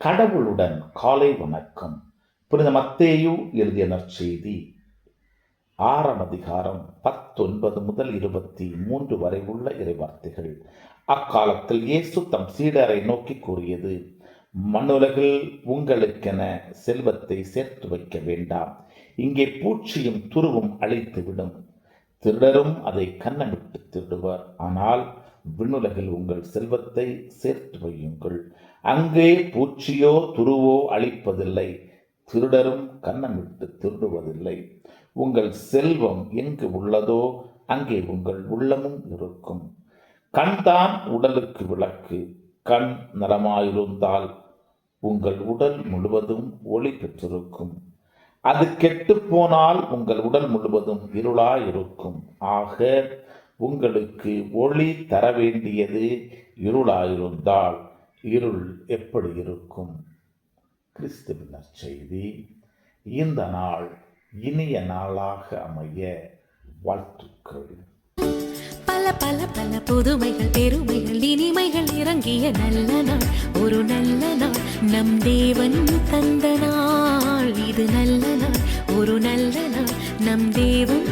கடவுளுடன் காலை வணக்கம். புனித மத்தேயு எழுதிய நற்செய்தி 6ஆம் அதிகாரம் 19 முதல் 23 வரை உள்ள இறைவார்த்தைகள். அக்காலத்தில் இயேசு தம் சீடரை நோக்கி கூறியது: மண்ணுலகில் உங்களுக்கென செல்வத்தை சேர்த்து வைக்க வேண்டாம். இங்கே பூச்சியும் துருவும் அழித்துவிடும், திருடரும் அதை கன்னமிட்டு திருடுவர். ஆனால் விண்ணுலகில் உங்கள் செல்வத்தை சேர்த்து வையுங்கள். அங்கே பூச்சியோ துருவோ அழிப்பதில்லை, திருடரும் கன்னமிட்டு திருடுவதில்லை. உங்கள் செல்வம் எங்கு உள்ளதோ அங்கே உங்கள் உள்ளமும் இருக்கும். கண்தான் உடலுக்கு விளக்கு. கண் நலமாயிருந்தால் உங்கள் உடல் முழுவதும் ஒளி பெற்றிருக்கும். அது கெட்டுப்போனால் உங்கள் உடல் முழுவதும் இருளாயிருக்கும். ஆக உங்களுக்கு ஒளி தர வேண்டியது இருளாயிருந்தால் இருள் எப்படி இருக்கும்? கிறிஸ்துவின் நற்செய்தி. இந்த நாள் இனிய நாளாக அமைய வாழ்த்துக்கள். பல பல பல புதுமைகள், பெருமைகள், இனிமைகள் இறங்கிய நல்ல நாள், ஒரு நல்ல நாள், நம் தேவன் தந்த நாள். இது நல்ல நாள், ஒரு நல்ல நாள், நம் தேவன்